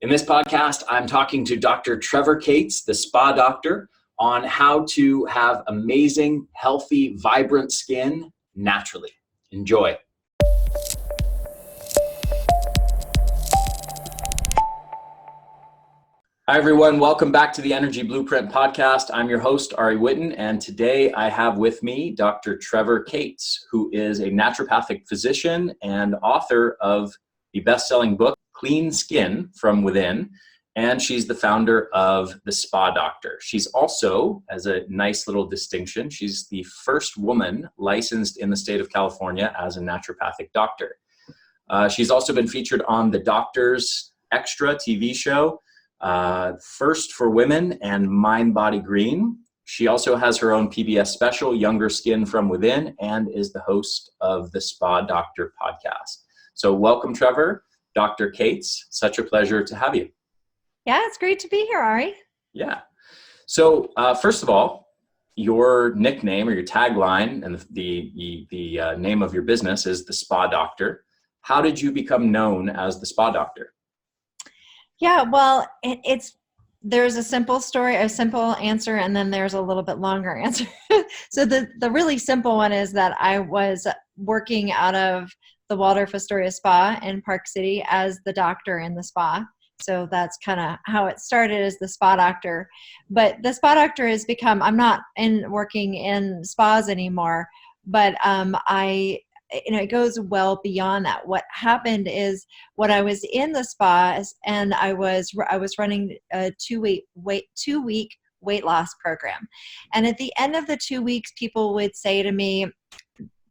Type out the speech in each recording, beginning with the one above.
In this podcast, I'm talking to Dr. Trevor Cates, the spa doctor, on how to have amazing, healthy, vibrant skin naturally. Enjoy. Hi, everyone. Welcome back to the Energy Blueprint podcast. I'm your host, Ari Witten, and today I have with me Dr. Trevor Cates, who is a naturopathic physician and author of the best-selling book, Clean Skin from Within, and she's the founder of The Spa Doctor. She's also, as a nice little distinction, she's the first woman licensed in the state of California as a naturopathic doctor. She's also been featured on the Doctor's Extra TV show, First for Women and Mind Body Green. She also has her own PBS special, Younger Skin from Within, and is the host of the Spa Doctor podcast. So welcome, Trevor. Dr. Cates, such a pleasure to have you. Yeah, it's great to be here, Ari. Yeah. So first of all, your nickname or your tagline and the name of your business is the Spa Doctor. How did you become known as the Spa Doctor? Yeah, well, there's a simple story, a simple answer, and then there's a little bit longer answer. So the really simple one is that I was working out of the Waldorf Astoria Spa in Park City as the doctor in the spa. So that's kind of how it started as the spa doctor. But the spa doctor has become, I'm not working in spas anymore, but it goes well beyond that. What happened is when I was in the spas and I was running a 2-week weight loss program. And at the end of the 2 weeks, people would say to me,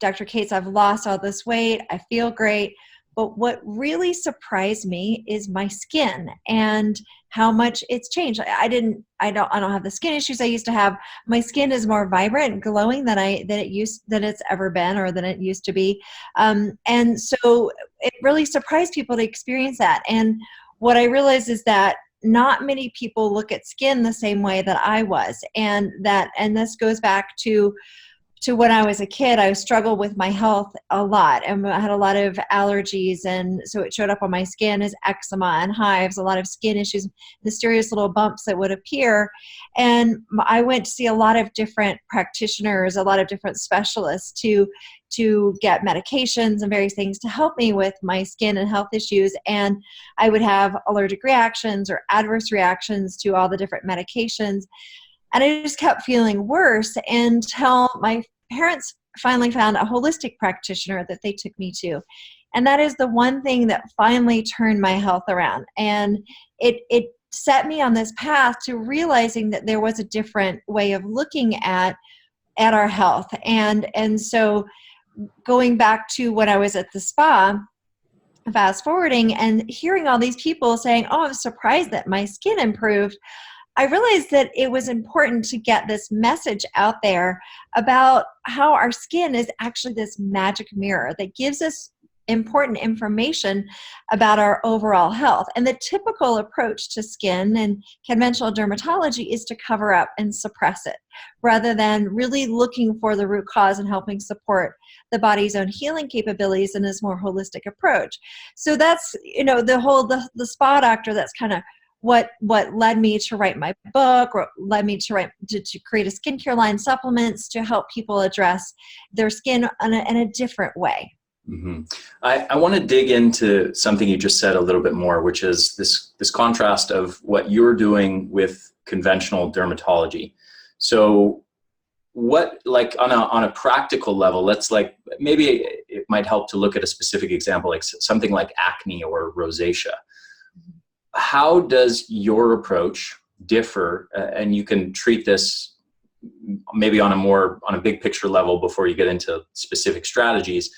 Dr. Cates, I've lost all this weight. I feel great. But what really surprised me is my skin and how much it's changed. I don't have the skin issues I used to have. My skin is more vibrant and glowing than it's ever been or than it used to be. And so it really surprised people to experience that. And what I realized is that not many people look at skin the same way that I was. And this goes back to when I was a kid. I struggled with my health a lot, and I had a lot of allergies, and so it showed up on my skin as eczema and hives, a lot of skin issues, mysterious little bumps that would appear. And I went to see a lot of different practitioners, a lot of different specialists to get medications and various things to help me with my skin and health issues. And I would have allergic reactions or adverse reactions to all the different medications. And I just kept feeling worse until my parents finally found a holistic practitioner that they took me to. And that is the one thing that finally turned my health around. And it set me on this path to realizing that there was a different way of looking at our health. And so going back to when I was at the spa, fast forwarding and hearing all these people saying, oh, I'm surprised that my skin improved, I realized that it was important to get this message out there about how our skin is actually this magic mirror that gives us important information about our overall health. And the typical approach to skin and conventional dermatology is to cover up and suppress it, rather than really looking for the root cause and helping support the body's own healing capabilities in this more holistic approach. So that's, the spa doctor, that's kind of what led me to write my book, or led me to create a skincare line, supplements to help people address their skin in a different way. Mm-hmm. I want to dig into something you just said a little bit more, which is this contrast of what you're doing with conventional dermatology. So what, like on a practical level, maybe it might help to look at a specific example, like something like acne or rosacea. How does your approach differ? And you can treat this maybe on a big picture level before you get into specific strategies.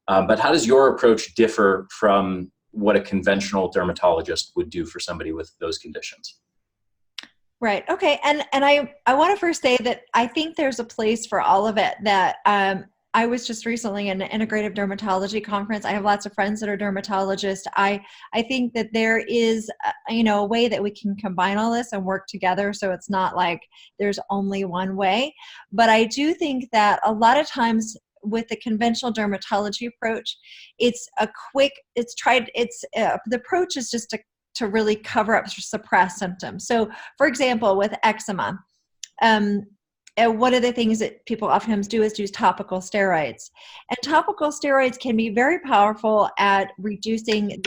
But how does your approach differ from what a conventional dermatologist would do for somebody with those conditions? Right. Okay. And I want to first say that I think there's a place for all of it. That I was just recently in an integrative dermatology conference. I have lots of friends that are dermatologists. I think that there is, a way that we can combine all this and work together. So it's not like there's only one way. But I do think that a lot of times with the conventional dermatology approach, the approach is just to to really cover up, suppress symptoms. So, for example, with eczema, one of the things that people oftentimes do is use topical steroids. And topical steroids can be very powerful at reducing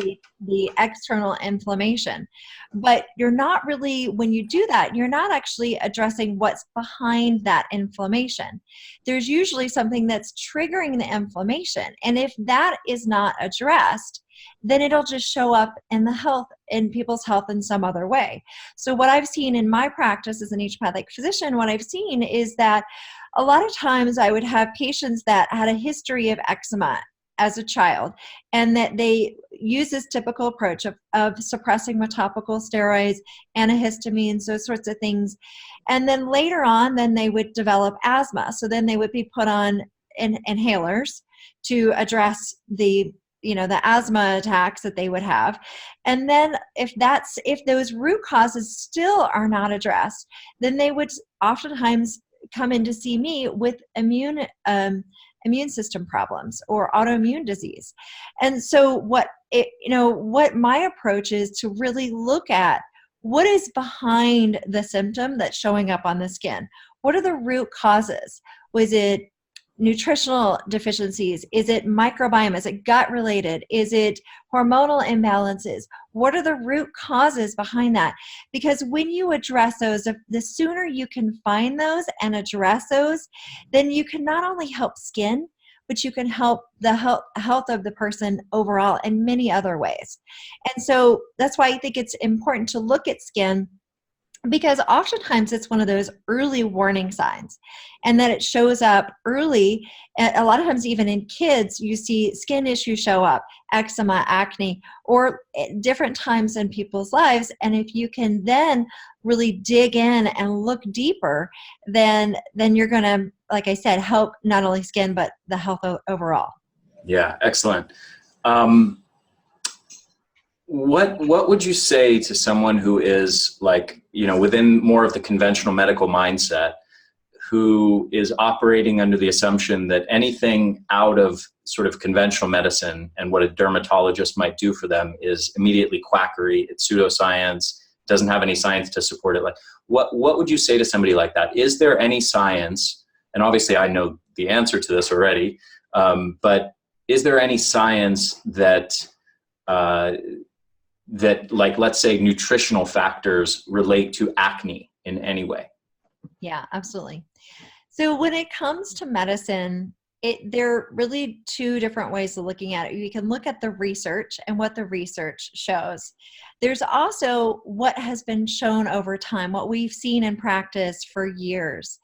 the external inflammation. But you're not really, when you do that, you're not actually addressing what's behind that inflammation. There's usually something that's triggering the inflammation. And if that is not addressed, then it'll just show up in people's health in some other way. So what I've seen in my practice as a naturopathic physician, what I've seen is that a lot of times I would have patients that had a history of eczema as a child, and that they use this typical approach of suppressing with topical steroids, antihistamines, those sorts of things. And then later on, then they would develop asthma. So then they would be put on inhalers to address the asthma attacks that they would have. And then if those root causes still are not addressed, then they would oftentimes come in to see me with immune system problems or autoimmune disease. And so what my approach is to really look at what is behind the symptom that's showing up on the skin. What are the root causes? Was it nutritional deficiencies? Is it microbiome? Is it gut related? Is it hormonal imbalances? What are the root causes behind that? Because when you address those, the sooner you can find those and address those, then you can not only help skin, but you can help the health of the person overall in many other ways. And so that's why I think it's important to look at skin, because oftentimes it's one of those early warning signs, and that it shows up early. A lot of times, even in kids, you see skin issues show up, eczema, acne, or at different times in people's lives. And if you can then really dig in and look deeper, then you're going to, like I said, help not only skin, but the health overall. Yeah, excellent. What would you say to someone who is within more of the conventional medical mindset, who is operating under the assumption that anything out of sort of conventional medicine and what a dermatologist might do for them is immediately quackery, it's pseudoscience, doesn't have any science to support it? Like, what would you say to somebody like that? Is there any science? And obviously I know the answer to this already, but is there any science that let's say nutritional factors relate to acne in any way? Yeah, absolutely. So when it comes to medicine, there are really two different ways of looking at it. You can look at the research and what the research shows. There's also what has been shown over time, what we've seen in practice for years,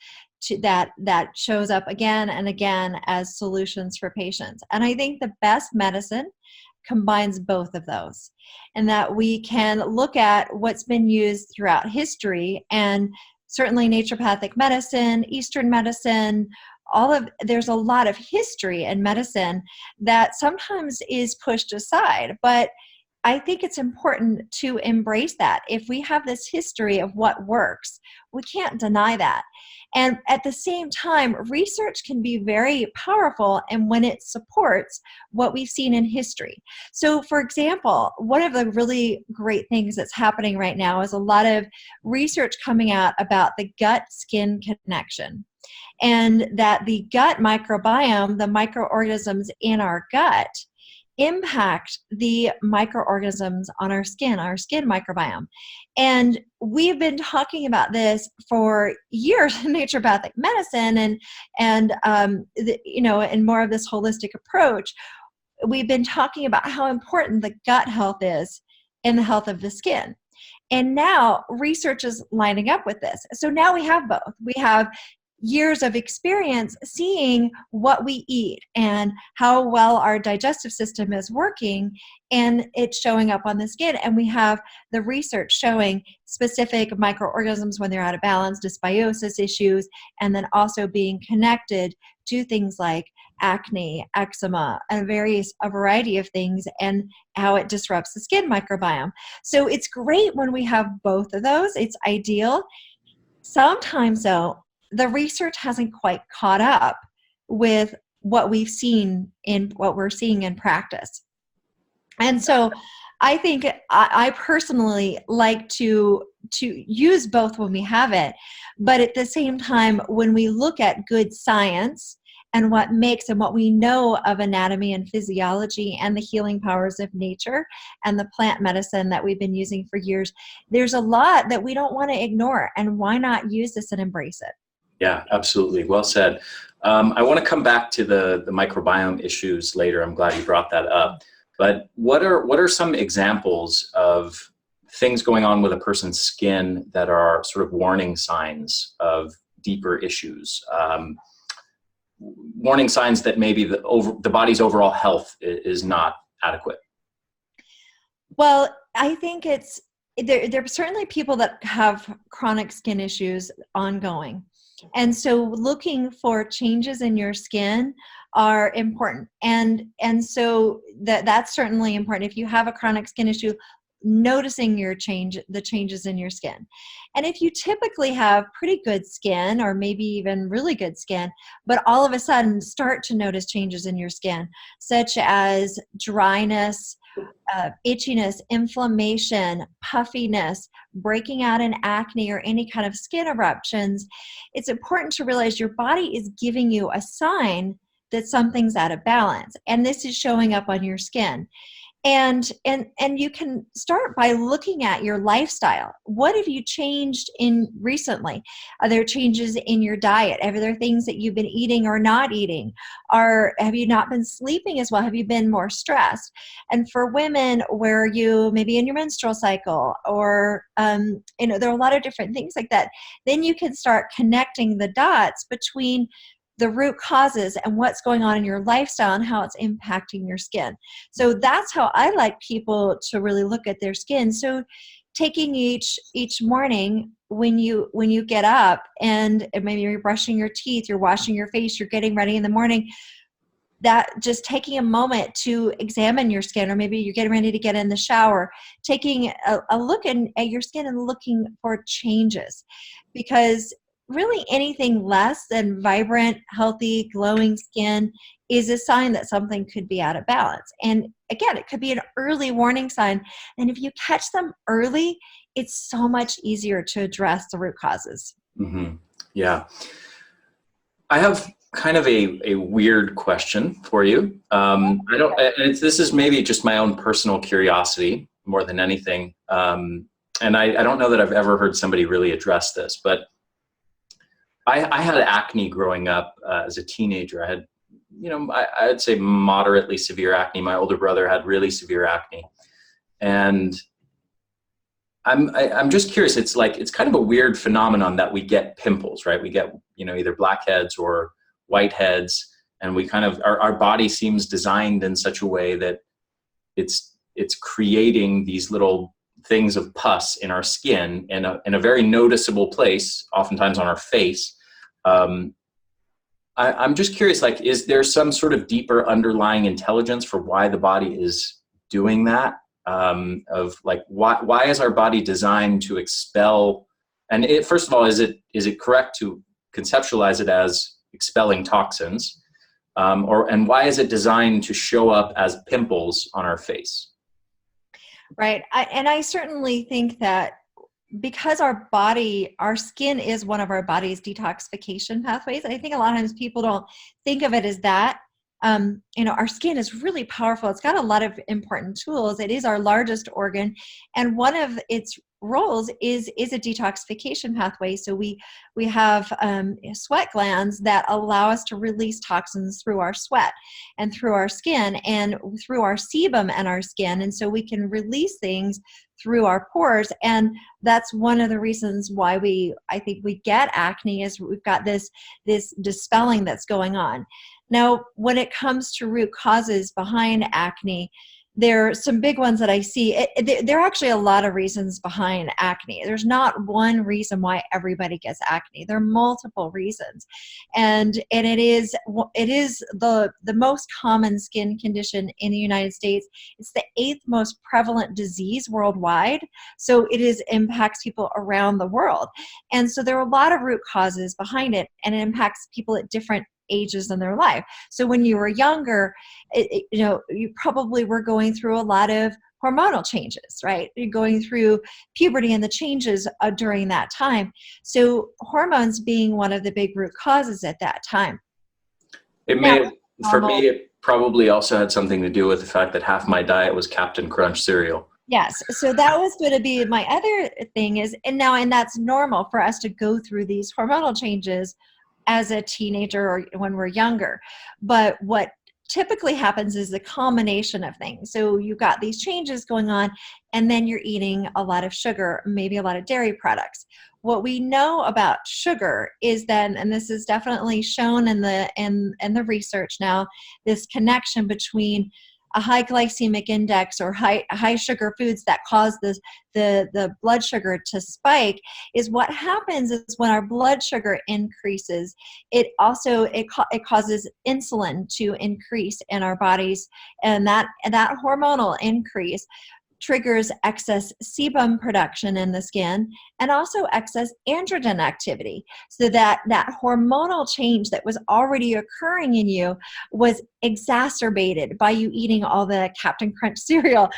that shows up again and again as solutions for patients. And I think the best medicine combines both of those, and that we can look at what's been used throughout history, and certainly naturopathic medicine, Eastern medicine, there's a lot of history in medicine that sometimes is pushed aside, but I think it's important to embrace that. If we have this history of what works, we can't deny that. And at the same time, research can be very powerful, and when it supports what we've seen in history. So for example, one of the really great things that's happening right now is a lot of research coming out about the gut-skin connection, and that the gut microbiome, the microorganisms in our gut, impact the microorganisms on our skin microbiome. And we've been talking about this for years in naturopathic medicine, and more of this holistic approach. We've been talking about how important the gut health is in the health of the skin. And now research is lining up with this. So now we have both. We have years of experience seeing what we eat and how well our digestive system is working, and it's showing up on the skin. And we have the research showing specific microorganisms when they're out of balance, dysbiosis issues, and then also being connected to things like acne, eczema, and a variety of things, and how it disrupts the skin microbiome. So it's great when we have both of those. It's ideal. Sometimes though, the research hasn't quite caught up with what we're seeing in practice. And so I think I personally like to use both when we have it, but at the same time, when we look at good science and what makes and what we know of anatomy and physiology and the healing powers of nature and the plant medicine that we've been using for years, there's a lot that we don't want to ignore, and why not use this and embrace it? Yeah, absolutely. Well said. I want to come back to the microbiome issues later. I'm glad you brought that up. But what are some examples of things going on with a person's skin that are sort of warning signs of deeper issues? Warning signs that maybe the body's overall health is not adequate. Well, I think there are certainly people that have chronic skin issues ongoing. And so looking for changes in your skin are important. And so that's certainly important. If you have a chronic skin issue, noticing the changes in your skin. And if you typically have pretty good skin or maybe even really good skin, but all of a sudden start to notice changes in your skin, such as dryness, itchiness, inflammation, puffiness, breaking out in acne or any kind of skin eruptions, it's important to realize your body is giving you a sign that something's out of balance. And this is showing up on your skin. And you can start by looking at your lifestyle. What have you changed in recently? Are there changes in your diet? Are there things that you've been eating or not eating? Have you not been sleeping as well? Have you been more stressed? And for women, where you maybe in your menstrual cycle, or there are a lot of different things like that. Then you can start connecting the dots between the root causes and what's going on in your lifestyle and how it's impacting your skin. So that's how I like people to really look at their skin. So taking each morning when you get up, and maybe you're brushing your teeth, you're washing your face, you're getting ready in the morning, that just taking a moment to examine your skin, or maybe you're getting ready to get in the shower, taking a look at your skin and looking for changes. Because really anything less than vibrant, healthy, glowing skin is a sign that something could be out of balance. And again, it could be an early warning sign. And if you catch them early, it's so much easier to address the root causes. Mm-hmm. Yeah. I have kind of a weird question for you. This is maybe just my own personal curiosity more than anything. And I don't know that I've ever heard somebody really address this, but I had acne growing up as a teenager. I had, I'd say moderately severe acne. My older brother had really severe acne. And I'm just curious. It's kind of a weird phenomenon that we get pimples, right? We get, either blackheads or whiteheads, and we kind of, our body seems designed in such a way that it's creating these little things of pus in our skin in a very noticeable place, oftentimes on our face. I'm just curious, is there some sort of deeper underlying intelligence for why the body is doing that? Why is our body designed to expel? And first of all, is it correct to conceptualize it as expelling toxins? And why is it designed to show up as pimples on our face? Right. I certainly think that because our skin is one of our body's detoxification pathways. I think a lot of times people don't think of it as that. Our skin is really powerful. It's got a lot of important tools. It is our largest organ, and one of its roles is a detoxification pathway. So we have sweat glands that allow us to release toxins through our sweat and through our skin and through our sebum and our skin, and so we can release things through our pores. And that's one of the reasons why I think we get acne, is we've got this dispelling that's going on. Now, when it comes to root causes behind acne, there are some big ones that I see. There are actually a lot of reasons behind acne. There's not one reason why everybody gets acne. There are multiple reasons. And it is the most common skin condition in the United States. It's the 8th most prevalent disease worldwide. So it impacts people around the world. And so there are a lot of root causes behind it, and it impacts people at different ages in their life. So when you were younger, you probably were going through a lot of hormonal changes, right? You're going through puberty and the changes during that time. So hormones being one of the big root causes at that time. It Now, may, for me, normal. it probably also had something to do with the fact that half my diet was Captain Crunch cereal. Yes. So that was going to be my other thing is, and that's normal for us to go through these hormonal changes as a teenager or when we're younger. But what typically happens is the combination of things. So you've got these changes going on, and then you're eating a lot of sugar, maybe a lot of dairy products. What we know about sugar is that, and this is definitely shown in the research now, this connection between a high glycemic index or high sugar foods that cause the blood sugar to spike, is what happens is when our blood sugar increases, it causes insulin to increase in our bodies, and that hormonal increase triggers excess sebum production in the skin and also excess androgen activity. So that hormonal change that was already occurring in you was exacerbated by you eating all the Captain Crunch cereal.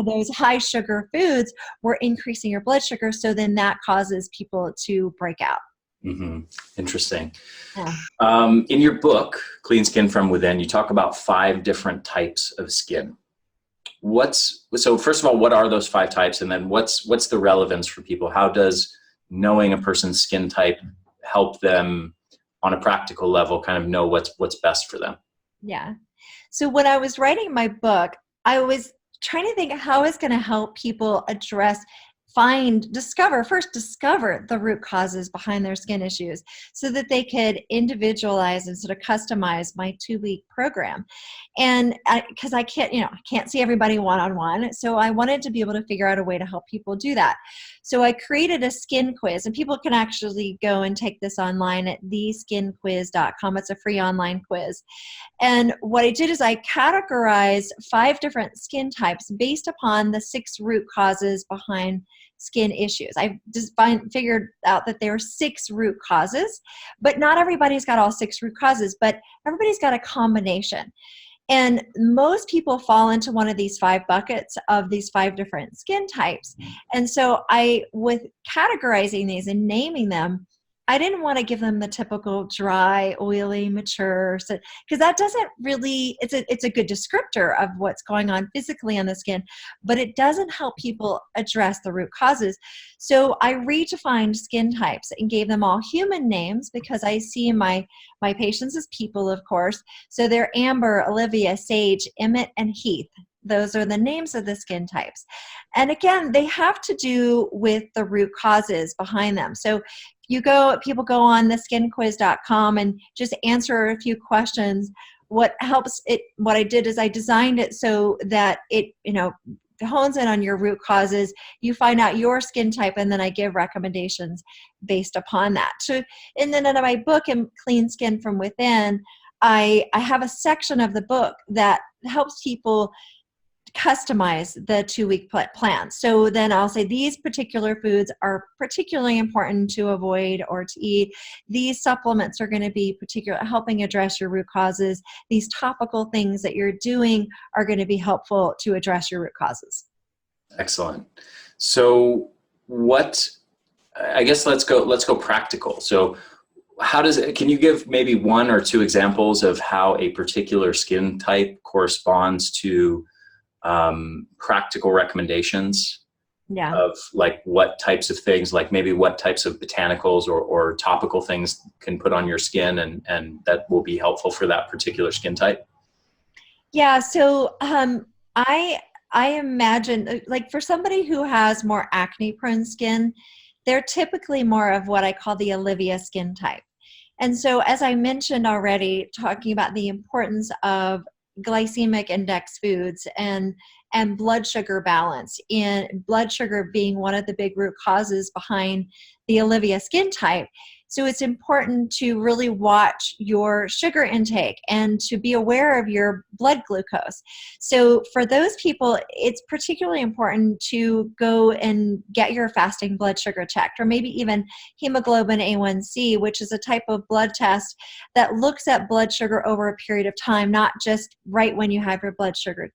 Those high sugar foods were increasing your blood sugar. So then that causes people to break out. Mm-hmm. Interesting. Yeah. In your book, Clean Skin from Within, you talk about 5 different types of skin. So first of all, what are those 5 types? And then what's the relevance for people? How does knowing a person's skin type help them on a practical level kind of know what's best for them? Yeah. So when I was writing my book, I was trying to think how it's going to help people discover the root causes behind their skin issues so that they could individualize and sort of customize my 2-week program. And because I can't see everybody one-on-one. So I wanted to be able to figure out a way to help people do that. So I created a skin quiz, and people can actually go and take this online at theskinquiz.com. It's a free online quiz. And what I did is I categorized 5 different skin types based upon the 6 root causes behind skin issues. I just figured out that there are 6 root causes, but not everybody's got all 6 root causes, but everybody's got a combination. And most people fall into one of these 5 buckets of these 5 different skin types. And so with categorizing these and naming them, I didn't want to give them the typical dry, oily, mature, because that doesn't really, it's a good descriptor of what's going on physically on the skin, but it doesn't help people address the root causes. So I redefined skin types and gave them all human names because I see my patients as people, of course. So they're Amber, Olivia, Sage, Emmett, and Heath. Those are the names of the skin types. And again, they have to do with the root causes behind them. So people go on theskinquiz.com and just answer a few questions. What I did is I designed it so that it, hones in on your root causes. You find out your skin type, and then I give recommendations based upon that. So, and then in my book, in Clean Skin from Within, I have a section of the book that helps people customize the 2-week plan. So then I'll say these particular foods are particularly important to avoid or to eat. These supplements are going to be helping address your root causes. These topical things that you're doing are going to be helpful to address your root causes. Excellent. So I guess let's go practical. So can you give maybe 1 or 2 examples of how a particular skin type corresponds to practical recommendations of like what types of things, like maybe what types of botanicals or topical things can put on your skin and that will be helpful for that particular skin type? Yeah. So I imagine, like, for somebody who has more acne prone skin, they're typically more of what I call the Olivia skin type. And so, as I mentioned already, talking about the importance of glycemic index foods and blood sugar balance, and blood sugar being one of the big root causes behind the Olivia skin type, So it's important to really watch your sugar intake and to be aware of your blood glucose. So for those people, it's particularly important to go and get your fasting blood sugar checked, or maybe even hemoglobin A1C, which is a type of blood test that looks at blood sugar over a period of time, not just right when you have your blood sugar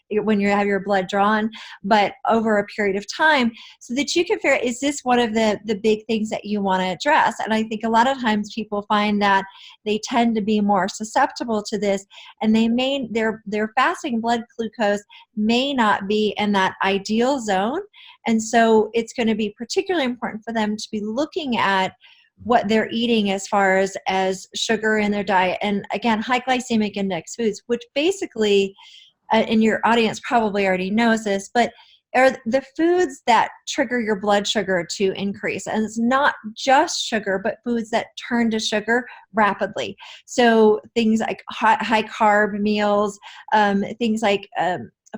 when you have your blood drawn, but over a period of time, so that you can figure out, is this one of the big things that you want to address? And I think a lot of times people find that they tend to be more susceptible to this, and their fasting blood glucose may not be in that ideal zone. And so it's going to be particularly important for them to be looking at what they're eating as far as sugar in their diet. And again, high glycemic index foods, which basically, and your audience probably already knows this, but are the foods that trigger your blood sugar to increase. And it's not just sugar, but foods that turn to sugar rapidly. So things like high carb meals, things like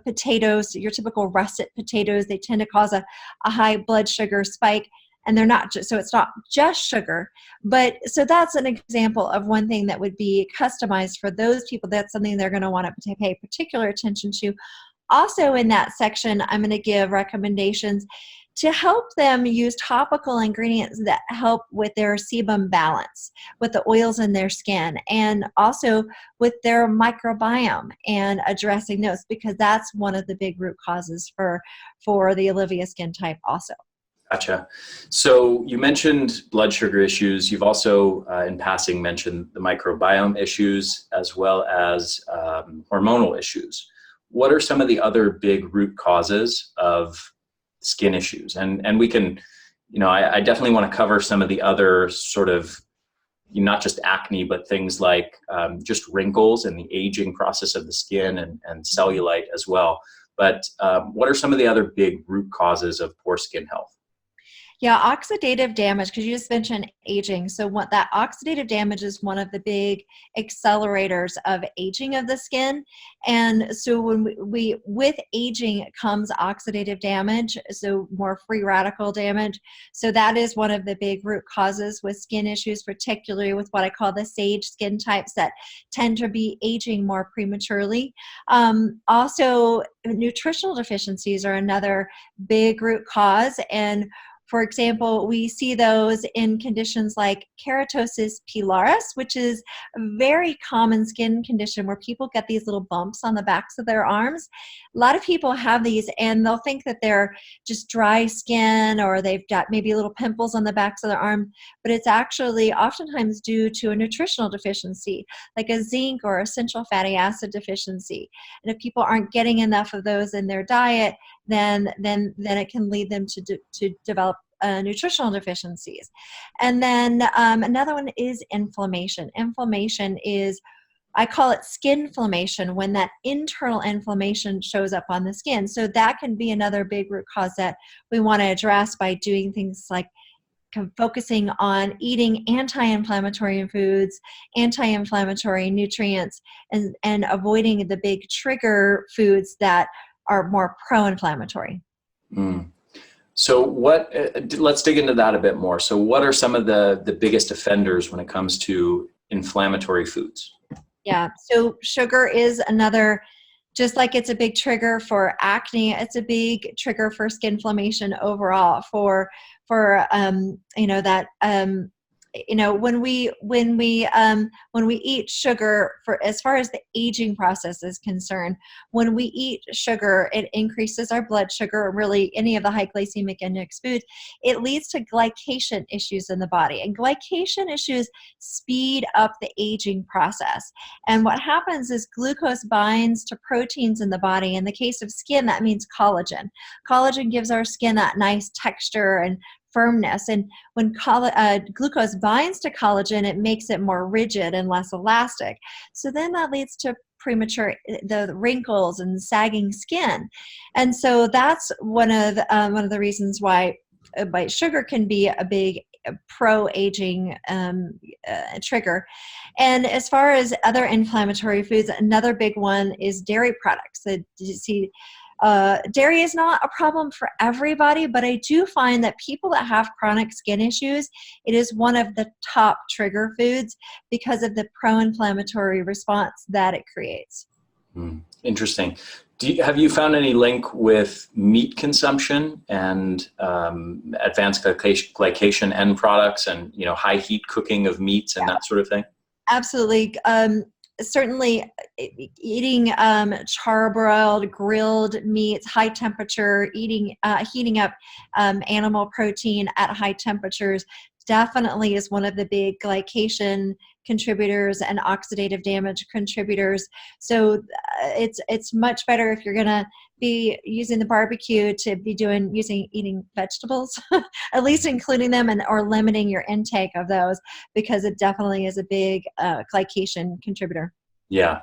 potatoes, your typical russet potatoes, they tend to cause a high blood sugar spike. And they're not just, so it's not just sugar, but so that's an example of one thing that would be customized for those people. That's something they're going to want to pay particular attention to. Also in that section, I'm going to give recommendations to help them use topical ingredients that help with their sebum balance, with the oils in their skin, and also with their microbiome, and addressing those, because that's one of the big root causes for the Olivia skin type also. Gotcha. So you mentioned blood sugar issues. You've also, in passing, mentioned the microbiome issues as well as hormonal issues. What are some of the other big root causes of skin issues? And we can, I definitely want to cover some of the other sort of, not just acne, but things like just wrinkles and the aging process of the skin, and cellulite as well. But what are some of the other big root causes of poor skin health? Yeah, oxidative damage, because you just mentioned aging. So what that oxidative damage is one of the big accelerators of aging of the skin. And so when we with aging comes oxidative damage, so more free radical damage. So that is one of the big root causes with skin issues, particularly with what I call the sage skin types that tend to be aging more prematurely. Also, nutritional deficiencies are another big root cause. And for example, we see those in conditions like keratosis pilaris, which is a very common skin condition where people get these little bumps on the backs of their arms. A lot of people have these and they'll think that they're just dry skin, or they've got maybe little pimples on the backs of their arm, but it's actually oftentimes due to a nutritional deficiency, like a zinc or essential fatty acid deficiency. And if people aren't getting enough of those in their diet, then it can lead them to develop nutritional deficiencies. And then another one is inflammation. Inflammation is, I call it skinflammation, when that internal inflammation shows up on the skin. So that can be another big root cause that we want to address by doing things like focusing on eating anti-inflammatory foods, anti-inflammatory nutrients, and avoiding the big trigger foods that are more pro-inflammatory. Mm. So let's dig into that a bit more. So what are some of the biggest offenders when it comes to inflammatory foods? Yeah, so sugar is another, just like it's a big trigger for acne, it's a big trigger for skin inflammation overall, for when we eat sugar, for as far as the aging process is concerned, when we eat sugar, it increases our blood sugar, really any of the high glycemic index foods. It leads to glycation issues in the body, and glycation issues speed up the aging process. And what happens is glucose binds to proteins in the body. In the case of skin, that means collagen. Collagen gives our skin that nice texture and firmness. And when glucose binds to collagen, it makes it more rigid and less elastic. So then that leads to premature the wrinkles and sagging skin. And so that's one of the reasons why sugar can be a big pro-aging trigger. And as far as other inflammatory foods, another big one is dairy products. So you see Dairy is not a problem for everybody, but I do find that people that have chronic skin issues, it is one of the top trigger foods because of the pro-inflammatory response that it creates. Interesting. Have you found any link with meat consumption and advanced glycation end products and high heat cooking of meats and that sort of thing? Absolutely. Certainly eating charbroiled, grilled meats, high temperature, heating up animal protein at high temperatures definitely is one of the big glycation contributors and oxidative damage contributors. So it's much better if you're going to be using the barbecue to be eating vegetables, at least including them or limiting your intake of those, because it definitely is a big glycation contributor. Yeah.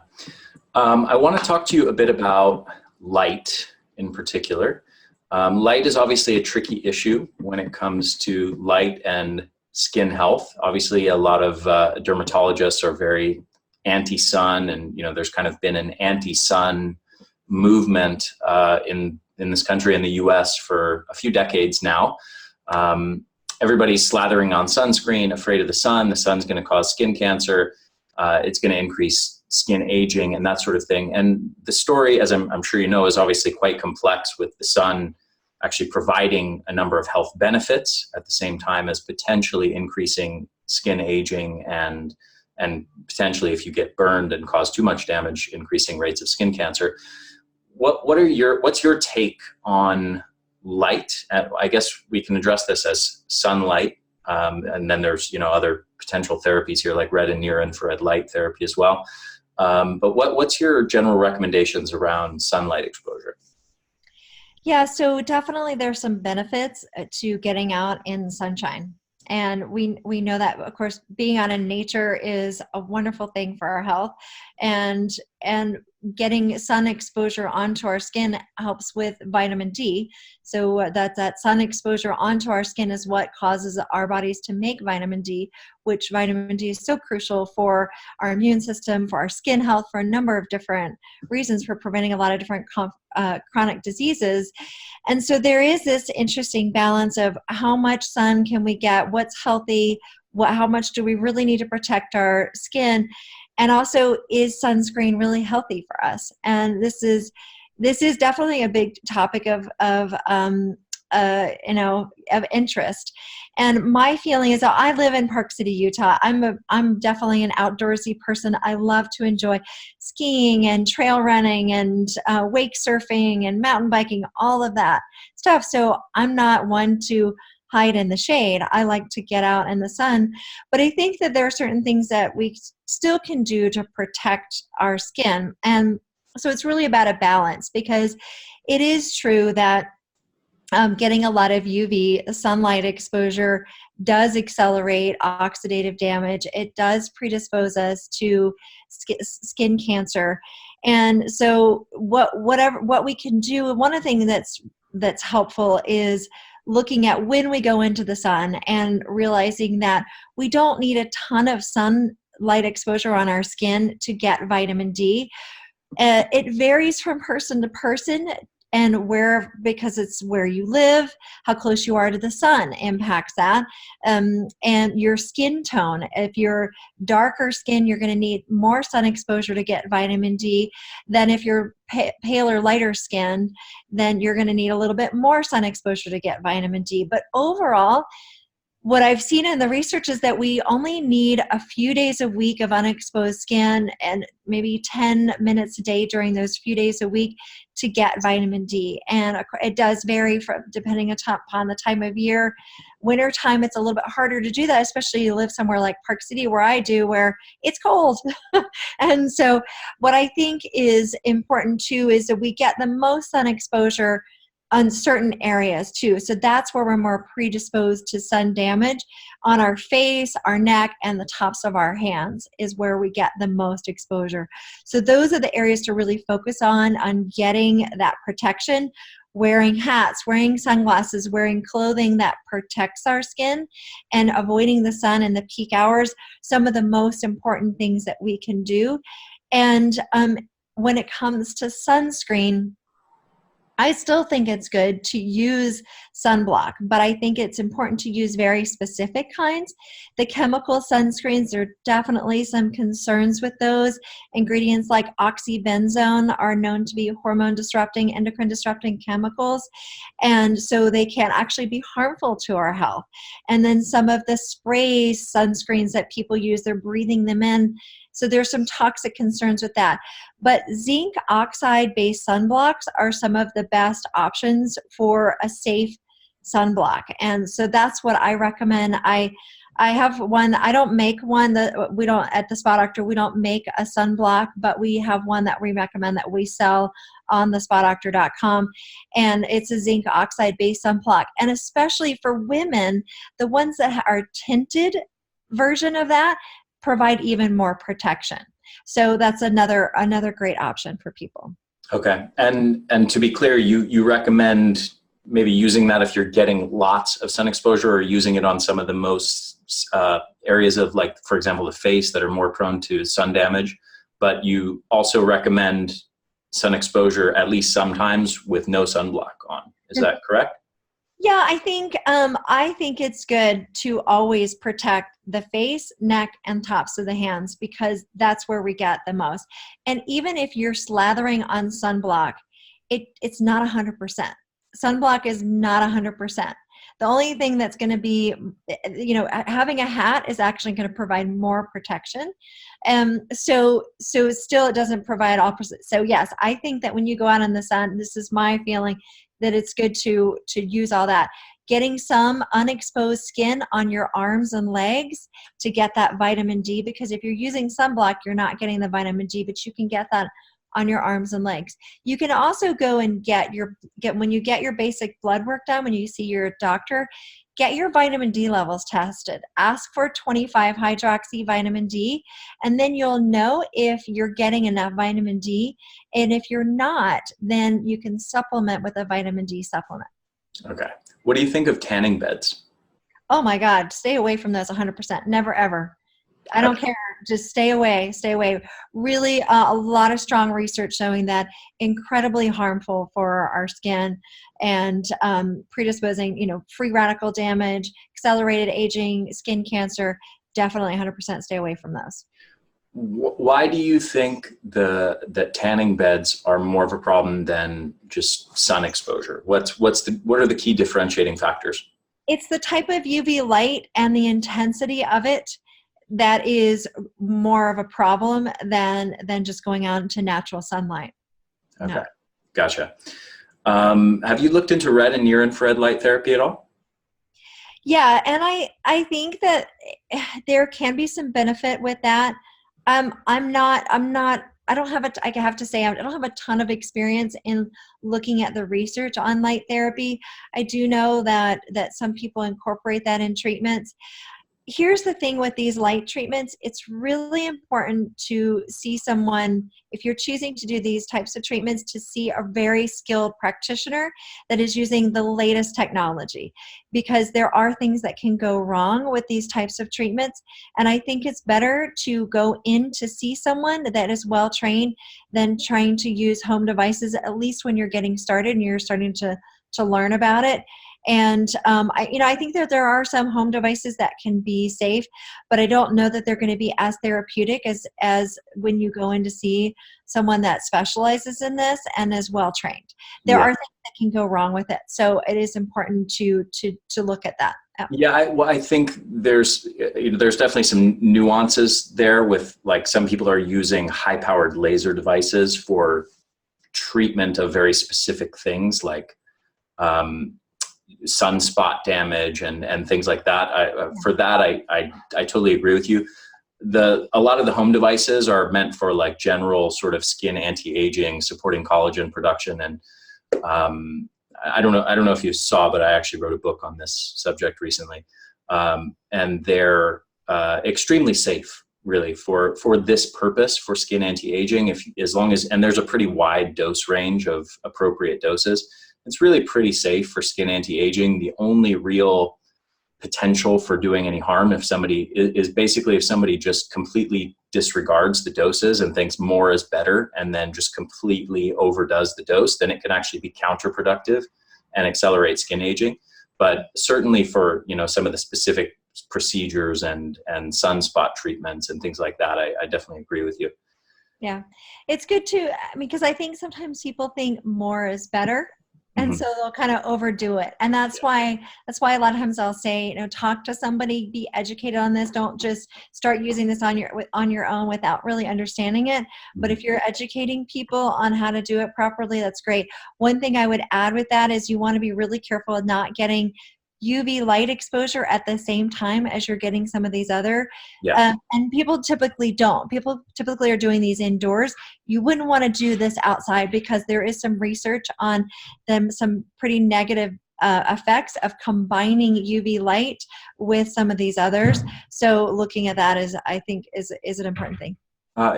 I want to talk to you a bit about light in particular. Light is obviously a tricky issue when it comes to light and skin health. Obviously, a lot of dermatologists are very anti-sun, and there's kind of been an anti-sun movement in this country, in the U.S., for a few decades now. Everybody's slathering on sunscreen, afraid of the sun. The sun's going to cause skin cancer. It's going to increase skin aging and that sort of thing. And the story, as I'm sure you know, is obviously quite complex, with the sun actually providing a number of health benefits at the same time as potentially increasing skin aging and potentially, if you get burned and cause too much damage, increasing rates of skin cancer. What's your take on light? I guess we can address this as sunlight, and then there's other potential therapies here like red and near infrared light therapy as well. But what's your general recommendations around sunlight exposure? Yeah, so definitely there's some benefits to getting out in the sunshine. And we know that, of course, being out in nature is a wonderful thing for our health, and getting sun exposure onto our skin helps with vitamin D. So that sun exposure onto our skin is what causes our bodies to make vitamin D, which vitamin D is so crucial for our immune system, for our skin health, for a number of different reasons, for preventing a lot of different chronic diseases. And so there is this interesting balance of how much sun can we get, what's healthy, how much do we really need to protect our skin, and also, is sunscreen really healthy for us? And this is definitely a big topic of interest. And my feeling is that I live in Park City, Utah. I'm definitely an outdoorsy person. I love to enjoy skiing and trail running and wake surfing and mountain biking, all of that stuff. So I'm not one to hide in the shade. I like to get out in the sun. But I think that there are certain things that we still can do to protect our skin. And so it's really about a balance, because it is true that getting a lot of UV sunlight exposure does accelerate oxidative damage. It does predispose us to skin cancer. And so what we can do, one of the things that's helpful is looking at when we go into the sun and realizing that we don't need a ton of sunlight exposure on our skin to get vitamin D. It varies from person to person, and because it's where you live, how close you are to the sun impacts that, and your skin tone. If you're darker skin, you're going to need more sun exposure to get vitamin D than if you're paler, lighter skin, then you're going to need a little bit more sun exposure to get vitamin D. But overall, what I've seen in the research is that we only need a few days a week of unexposed skin, and maybe 10 minutes a day during those few days a week to get vitamin D. And it does vary depending upon the time of year. Wintertime, it's a little bit harder to do that, especially you live somewhere like Park City, where I do, where it's cold. And so what I think is important too is that we get the most sun exposure on certain areas too. So that's where we're more predisposed to sun damage. On our face, our neck, and the tops of our hands is where we get the most exposure. So those are the areas to really focus on getting that protection. Wearing hats, wearing sunglasses, wearing clothing that protects our skin, and avoiding the sun in the peak hours, some of the most important things that we can do. And when it comes to sunscreen, I still think it's good to use sunblock, but I think it's important to use very specific kinds. The chemical sunscreens, there are definitely some concerns with those. Ingredients like oxybenzone are known to be hormone disrupting, endocrine disrupting chemicals, and so they can actually be harmful to our health. And then some of the spray sunscreens that people use, they're breathing them in. So there's some toxic concerns with that. But zinc oxide-based sunblocks are some of the best options for a safe sunblock. And so that's what I recommend. I have one. I don't make one that we don't at the Spa Doctor. We don't make a sunblock, but we have one that we recommend that we sell on the spadoctor.com. And it's a zinc oxide based sunblock. And especially for women, the ones that are tinted version of that provide even more protection. So that's another great option for people. Okay. And to be clear, you recommend maybe using that if you're getting lots of sun exposure, or using it on some of the most areas of, like, for example, the face that are more prone to sun damage, but you also recommend sun exposure at least sometimes with no sunblock on. Is that correct? Yeah, I think it's good to always protect the face, neck, and tops of the hands, because that's where we get the most. And even if you're slathering on sunblock, it's not 100%. Sunblock is not 100%. The only thing that's going to be, having a hat is actually going to provide more protection. So still it doesn't provide all. So yes, I think that when you go out in the sun, this is my feeling, that it's good to use all that. Getting some unexposed skin on your arms and legs to get that vitamin D, because if you're using sunblock, you're not getting the vitamin D, but you can get that on your arms and legs. You can also go and when you get your basic blood work done, when you see your doctor, get your vitamin D levels tested. Ask for 25 hydroxy vitamin D, and then you'll know if you're getting enough vitamin D. And if you're not, then you can supplement with a vitamin D supplement. Okay. What do you think of tanning beds? Oh my God, stay away from those 100%. Never, ever. I don't care. Just stay away. Really, a lot of strong research showing that incredibly harmful for our skin, and predisposing, free radical damage, accelerated aging, skin cancer. Definitely 100% stay away from those. Why do you think that tanning beds are more of a problem than just sun exposure? What are the key differentiating factors? It's the type of UV light and the intensity of it that is more of a problem than just going out into natural sunlight. Okay, No. Gotcha. Have you looked into red and near infrared light therapy at all? Yeah, and I think that there can be some benefit with that. I have to say, I don't have a ton of experience in looking at the research on light therapy. I do know that some people incorporate that in treatments. Here's the thing with these light treatments, it's really important to see someone, if you're choosing to do these types of treatments, to see a very skilled practitioner that is using the latest technology, because there are things that can go wrong with these types of treatments. And I think it's better to go in to see someone that is well trained than trying to use home devices, at least when you're getting started and you're starting to learn about it. And I think that there are some home devices that can be safe, but I don't know that they're going to be as therapeutic as when you go in to see someone that specializes in this and is well trained. There are things that can go wrong with it, so it is important to look at that. Yeah, I think there's definitely some nuances there with, like, some people are using high-powered laser devices for treatment of very specific things, like sunspot damage and things like that. For that, I totally agree with you. A lot of the home devices are meant for, like, general sort of skin anti-aging, supporting collagen production. And I don't know if you saw, but I actually wrote a book on this subject recently. And they're extremely safe, really, for this purpose, for skin anti-aging, and there's a pretty wide dose range of appropriate doses. It's really pretty safe for skin anti-aging. The only real potential for doing any harm. If somebody is basically, if somebody just completely disregards the doses and thinks more is better and then just completely overdoes the dose, then it can actually be counterproductive and accelerate skin aging. But certainly for, some of the specific procedures and sunspot treatments and things like that, I definitely agree with you. Yeah, it's good to, because I think sometimes people think more is better. And Mm-hmm. so they'll kind of overdo it. And that's why a lot of times I'll say, talk to somebody, be educated on this. Don't just start using this on your own without really understanding it. But if you're educating people on how to do it properly, that's great. One thing I would add with that is you want to be really careful of not getting UV light exposure at the same time as you're getting some of these other, Yeah. and people typically don't. People typically are doing these indoors. You wouldn't want to do this outside because there is some research on them, some pretty negative effects of combining UV light with some of these others. So looking at that I think is an important thing.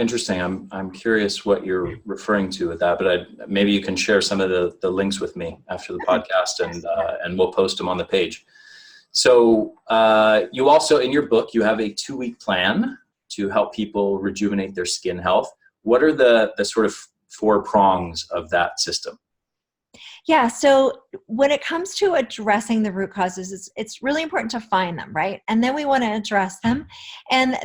Interesting. I'm curious what you're referring to with that, but maybe you can share some of the links with me after the podcast, and we'll post them on the page. So you also, in your book, you have a 2-week plan to help people rejuvenate their skin health. What are the sort of 4 prongs of that system? Yeah, so when it comes to addressing the root causes, it's really important to find them, right? And then we want to address them. And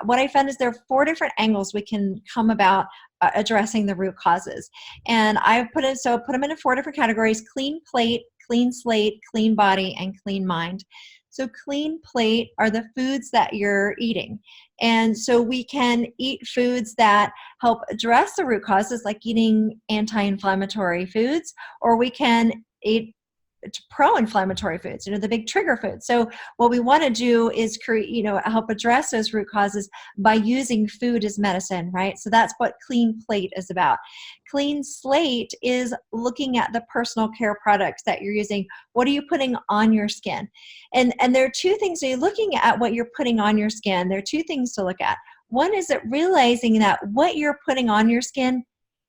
what I found is there are 4 different angles we can come about addressing the root causes. And I put them into 4 different categories: clean plate, clean slate, clean body, and clean mind. So clean plate are the foods that you're eating. And so we can eat foods that help address the root causes, like eating anti-inflammatory foods, or we can eat pro-inflammatory foods, the big trigger foods. So what we want to do is help address those root causes by using food as medicine, right? So that's what clean plate is about. Clean slate is looking at the personal care products that you're using. What are you putting on your skin? And there are 2 things. So you're looking at what you're putting on your skin. There are 2 things to look at. One is that realizing that what you're putting on your skin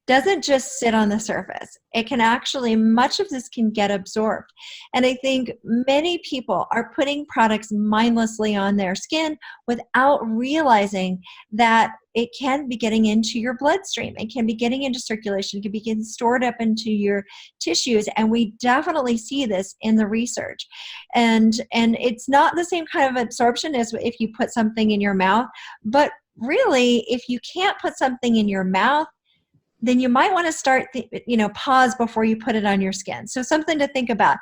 doesn't just sit on the surface. It can actually, much of this can get absorbed. And I think many people are putting products mindlessly on their skin without realizing that it can be getting into your bloodstream. It can be getting into circulation. It can be getting stored up into your tissues. And we definitely see this in the research. And it's not the same kind of absorption as if you put something in your mouth. But really, if you can't put something in your mouth, then you might want to start, pause before you put it on your skin. So something to think about.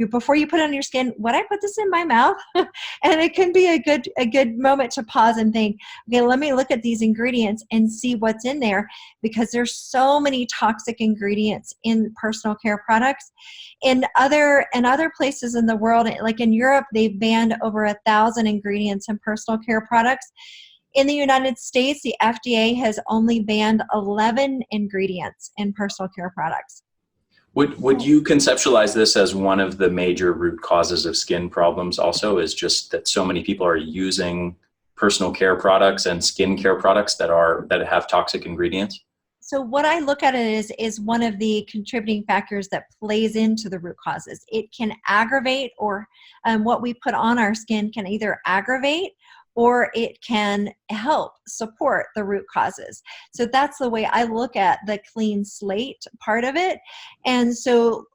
Before you put it on your skin, would I put this in my mouth? And it can be a good moment to pause and think, okay, let me look at these ingredients and see what's in there, because there's so many toxic ingredients in personal care products. In other places in the world, like in Europe, they've banned over 1,000 ingredients in personal care products. In the United States, the FDA has only banned 11 ingredients in personal care products. Would you conceptualize this as one of the major root causes of skin problems also, is just that so many people are using personal care products and skin care products that have toxic ingredients? So what I look at it is one of the contributing factors that plays into the root causes. It can aggravate, or what we put on our skin can either aggravate or it can help support the root causes. So that's the way I look at the clean slate part of it. And so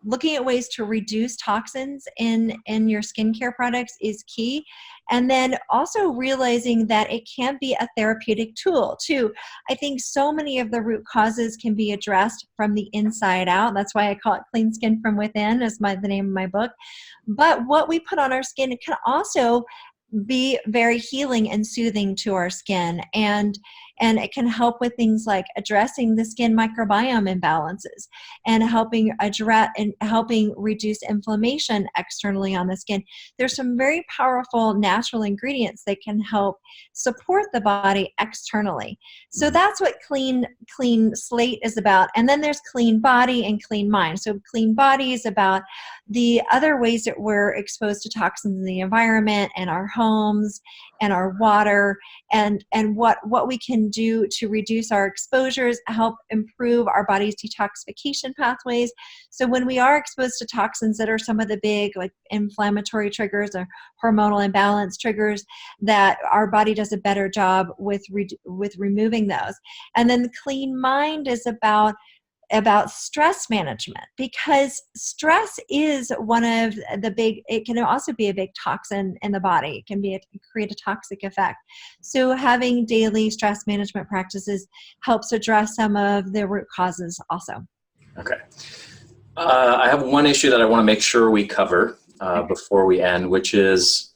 looking at ways to reduce toxins in your skincare products is key. And then also realizing that it can be a therapeutic tool too. I think so many of the root causes can be addressed from the inside out. That's why I call it Clean Skin from Within, is the name of my book. But what we put on our skin, it can also be very healing and soothing to our skin, and it can help with things like addressing the skin microbiome imbalances and helping reduce inflammation externally on the skin. There's some very powerful natural ingredients that can help support the body externally. So that's what clean slate is about. And then there's clean body and clean mind. So clean body is about the other ways that we're exposed to toxins in the environment and our homes and our water, and what we can can do to reduce our exposures, help improve our body's detoxification pathways. So when we are exposed to toxins that are some of the big like inflammatory triggers or hormonal imbalance triggers, that our body does a better job with removing those. And then the clean mind is about stress management, because stress is one of the big, it can also be a big toxin in the body. It can create a toxic effect. So having daily stress management practices helps address some of the root causes also. Okay. I have one issue that I want to make sure we cover before we end, which is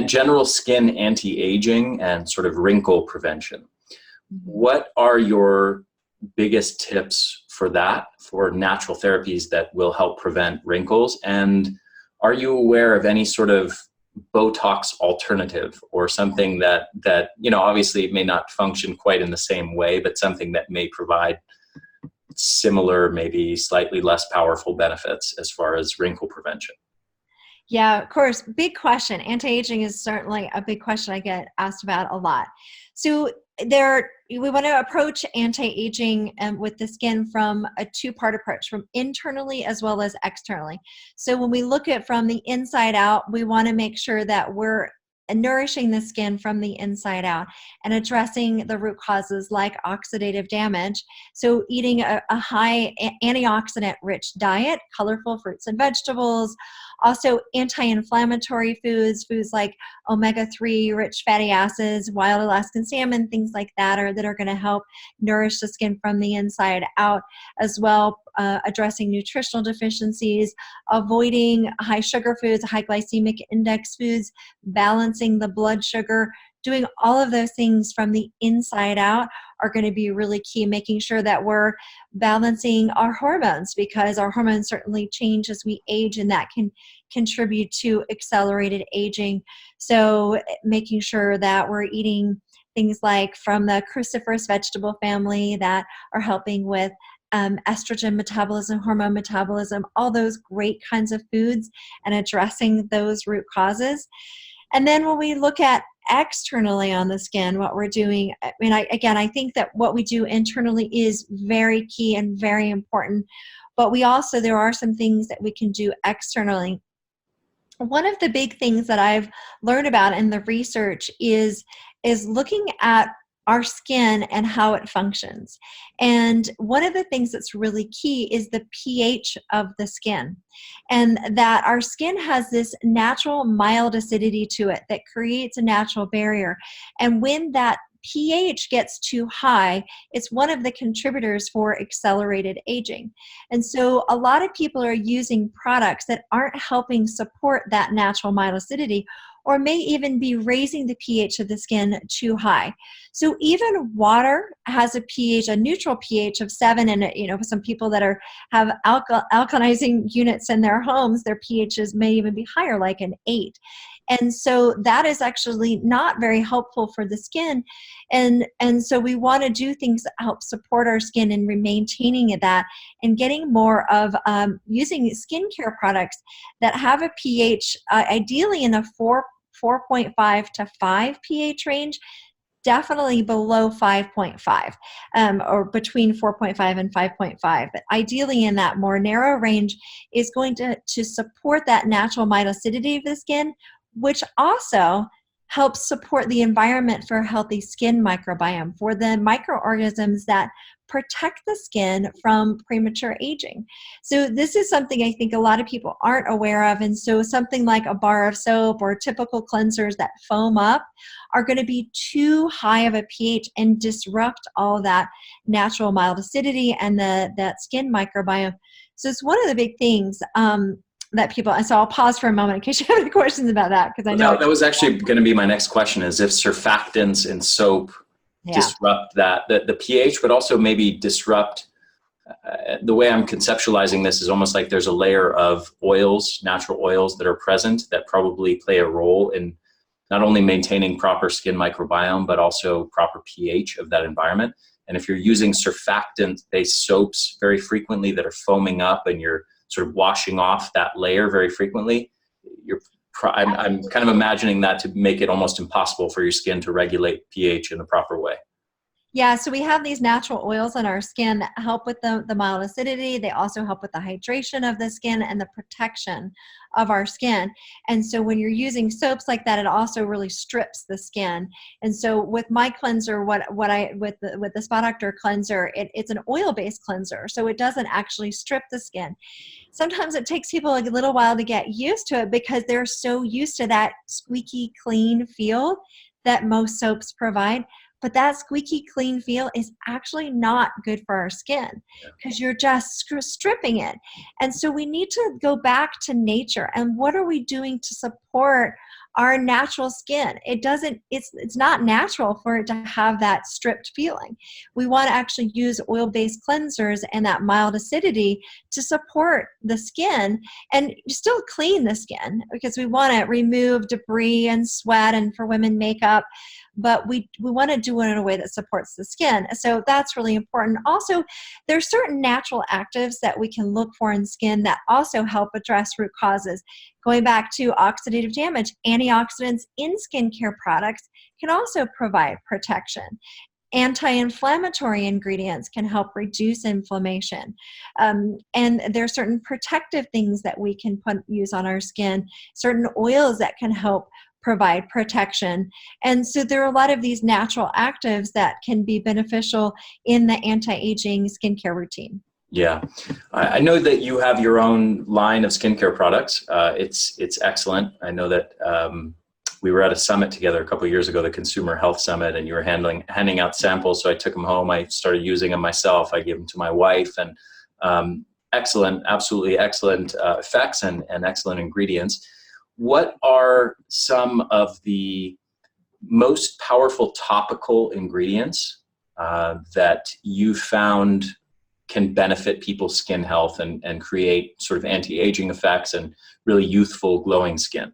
general skin anti-aging and sort of wrinkle prevention. What are your biggest tips for that, for natural therapies that will help prevent wrinkles? And are you aware of any sort of Botox alternative, or something that obviously it may not function quite in the same way, but something that may provide similar, maybe slightly less powerful benefits as far as wrinkle prevention? Yeah, of course. Big question. Anti-aging is certainly a big question I get asked about a lot. So we want to approach anti-aging with the skin from a two-part approach, from internally as well as externally. So when we look at from the inside out, we want to make sure that we're nourishing the skin from the inside out and addressing the root causes like oxidative damage. So eating a high antioxidant rich diet, colorful fruits and vegetables, also anti-inflammatory foods like omega-3 rich fatty acids, wild Alaskan salmon, things like that are going to help nourish the skin from the inside out, as well addressing nutritional deficiencies, avoiding high sugar foods, high glycemic index foods, balancing the blood sugar. Doing all of those things from the inside out are going to be really key, making sure that we're balancing our hormones, because our hormones certainly change as we age, and that can contribute to accelerated aging. So making sure that we're eating things like from the cruciferous vegetable family that are helping with estrogen metabolism, hormone metabolism, all those great kinds of foods, and addressing those root causes. And then when we look at externally on the skin, what we're doing, I think that what we do internally is very key and very important, but there are some things that we can do externally. One of the big things that I've learned about in the research is looking at our skin and how it functions. And one of the things that's really key is the pH of the skin, and that our skin has this natural mild acidity to it that creates a natural barrier. And when that pH gets too high, it's one of the contributors for accelerated aging. And so a lot of people are using products that aren't helping support that natural mild acidity, or may even be raising the pH of the skin too high. So even water has a neutral pH of 7, and some people that have alkalizing units in their homes, their pHs may even be higher, like an 8. And so that is actually not very helpful for the skin. And so we want to do things that help support our skin and maintaining that, and getting more of using skincare products that have a pH, ideally in a 4.5 to 5 pH range, definitely below 5.5, or between 4.5 and 5.5. But ideally in that more narrow range is going to support that natural mild acidity of the skin, which also helps support the environment for a healthy skin microbiome, for the microorganisms that protect the skin from premature aging. So this is something I think a lot of people aren't aware of. And so something like a bar of soap or typical cleansers that foam up are going to be too high of a pH and disrupt all that natural mild acidity and that skin microbiome. So it's one of the big things that people, and so I'll pause for a moment in case you have any questions about that, because I know that was actually going to be my next question, is if surfactants in soap disrupt the pH, but also maybe disrupt, the way I'm conceptualizing this is almost like there's a layer of oils, natural oils that are present that probably play a role in not only maintaining proper skin microbiome, but also proper pH of that environment. And if you're using surfactant-based soaps very frequently that are foaming up, and you're sort of washing off that layer very frequently, I'm kind of imagining that to make it almost impossible for your skin to regulate pH in the proper way. Yeah, so we have these natural oils in our skin that help with the mild acidity. They also help with the hydration of the skin and the protection of our skin. And so when you're using soaps like that, it also really strips the skin. And so with my cleanser, with the Spa Doctor cleanser, it's an oil-based cleanser. So it doesn't actually strip the skin. Sometimes it takes people a little while to get used to it because they're so used to that squeaky clean feel that most soaps provide. But that squeaky clean feel is actually not good for our skin because you're just stripping it. And so we need to go back to nature. And what are we doing to support our natural skin? It's not natural for it to have that stripped feeling. We want to actually use oil-based cleansers and that mild acidity to support the skin and still clean the skin because we want to remove debris and sweat and for women makeup, but we want to do it in a way that supports the skin. So that's really important. Also, there's certain natural actives that we can look for in skin that also help address root causes. Going back to oxidative damage, antioxidants in skincare products can also provide protection. Anti-inflammatory ingredients can help reduce inflammation. And there are certain protective things that we can use on our skin, certain oils that can help provide protection. And so there are a lot of these natural actives that can be beneficial in the anti-aging skincare routine. Yeah, I know that you have your own line of skincare products. It's excellent. I know that we were at a summit together a couple of years ago, the Consumer Health Summit, and you were handing out samples. So I took them home. I started using them myself. I gave them to my wife, and excellent, absolutely excellent effects and excellent ingredients. What are some of the most powerful topical ingredients that you found can benefit people's skin health and create sort of anti-aging effects and really youthful, glowing skin?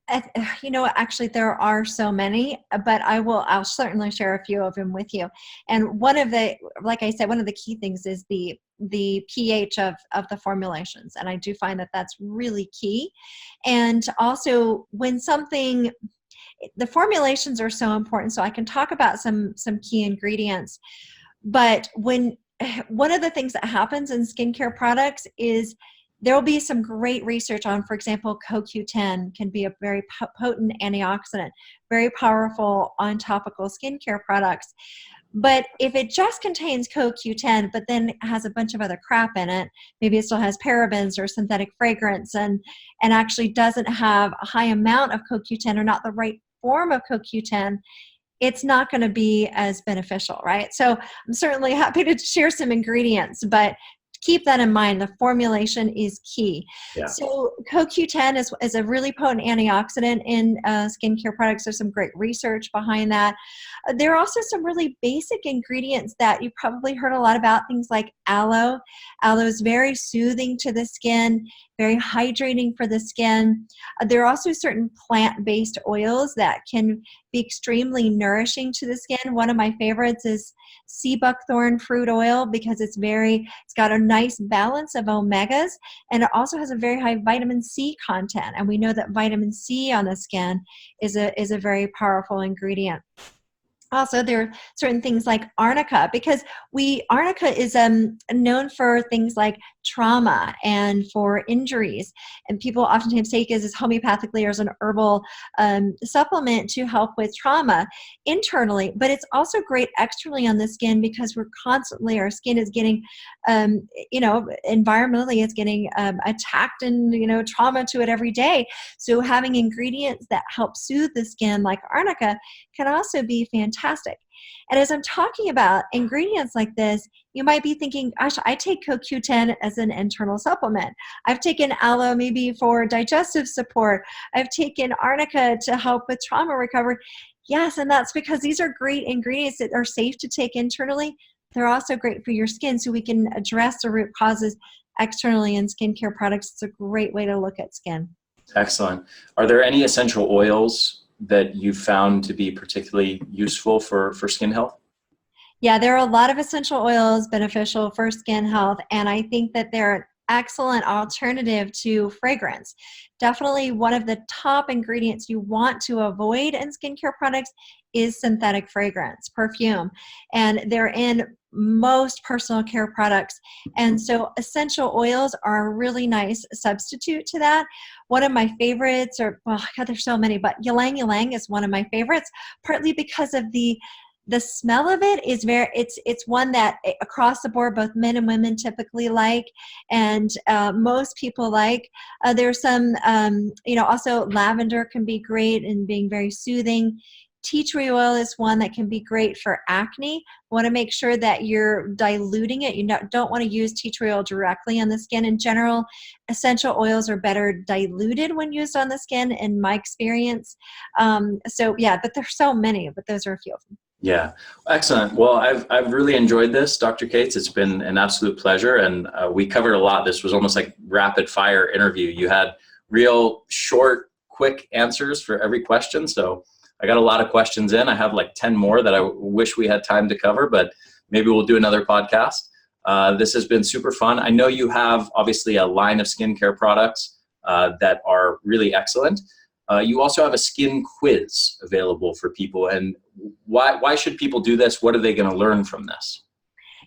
Actually, there are so many, but I'll certainly share a few of them with you. And like I said, one of the key things is the pH of the formulations. And I do find that that's really key. And also the formulations are so important. So I can talk about some key ingredients, but one of the things that happens in skincare products is there will be some great research on, for example, CoQ10 can be a very potent antioxidant, very powerful on topical skincare products. But if it just contains CoQ10, but then has a bunch of other crap in it, maybe it still has parabens or synthetic fragrance and actually doesn't have a high amount of CoQ10 or not the right form of CoQ10, it's not going to be as beneficial, right? So I'm certainly happy to share some ingredients, but keep that in mind. The formulation is key. Yeah. So CoQ10 is a really potent antioxidant in skincare products. There's some great research behind that. There are also some really basic ingredients that you probably heard a lot about, things like aloe. Aloe is very soothing to the skin, very hydrating for the skin. There are also certain plant-based oils that can be extremely nourishing to the skin. One of my favorites is sea buckthorn fruit oil because it's got a nice balance of omegas, and it also has a very high vitamin C content. And we know that vitamin C on the skin is a very powerful ingredient. Also, there are certain things like arnica, because arnica is known for things like trauma and for injuries. And people oftentimes take it as homeopathically or as an herbal supplement to help with trauma internally. But it's also great externally on the skin because our skin is getting, environmentally, it's getting attacked and, trauma to it every day. So having ingredients that help soothe the skin like arnica can also be fantastic. And as I'm talking about ingredients like this, you might be thinking, gosh, I take CoQ10 as an internal supplement. I've taken aloe maybe for digestive support. I've taken arnica to help with trauma recovery. Yes, and that's because these are great ingredients that are safe to take internally. They're also great for your skin, so we can address the root causes externally in skincare products. It's a great way to look at skin. Excellent. Are there any essential oils that you found to be particularly useful for skin health? Yeah, there are a lot of essential oils beneficial for skin health, and I think that excellent alternative to fragrance. Definitely one of the top ingredients you want to avoid in skincare products is synthetic fragrance, perfume. And they're in most personal care products. And so essential oils are a really nice substitute to that. One of my favorites, well, God, there's so many, but ylang ylang is one of my favorites, partly because of the smell of it is it's one that across the board, both men and women typically like, and most people like. There's some, also lavender can be great in being very soothing. Tea tree oil is one that can be great for acne. Want to make sure that you're diluting it. You don't want to use tea tree oil directly on the skin. In general, essential oils are better diluted when used on the skin, in my experience. But there's so many, but those are a few of them. Yeah, excellent. Well, I've really enjoyed this, Dr. Cates. It's been an absolute pleasure, and we covered a lot. This was almost like rapid fire interview. You had real short, quick answers for every question. So I got a lot of questions in. I have like 10 more that I wish we had time to cover, but maybe we'll do another podcast. This has been super fun. I know you have obviously a line of skincare products that are really excellent. You also have a skin quiz available for people. And why should people do this? What are they going to learn from this?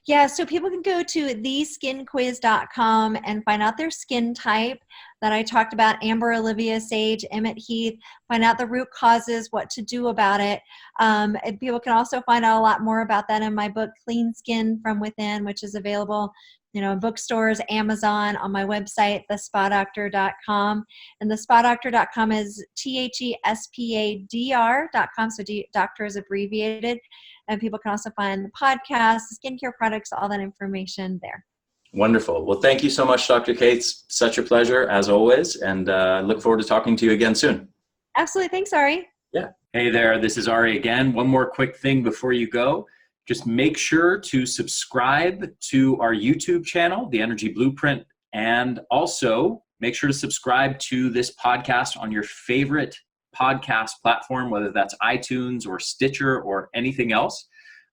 Yeah, so people can go to theskinquiz.com and find out their skin type that I talked about: Amber, Olivia, Sage, Emmett, Heath. Find out the root causes, what to do about it. And people can also find out a lot more about that in my book, Clean Skin from Within, which is available in bookstores, Amazon, on my website, thespadoctor.com. And thespadoctor.com is THESPADR.com, so doctor is abbreviated. And people can also find the podcast, the skincare products, all that information there. Wonderful. Well, thank you so much, Dr. Cates. Such a pleasure, as always, and I look forward to talking to you again soon. Absolutely. Thanks, Ari. Yeah. Hey there, this is Ari again. One more quick thing before you go. Just make sure to subscribe to our YouTube channel, The Energy Blueprint, and also make sure to subscribe to this podcast on your favorite podcast platform, whether that's iTunes or Stitcher or anything else.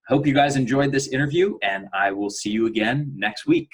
I hope you guys enjoyed this interview, and I will see you again next week.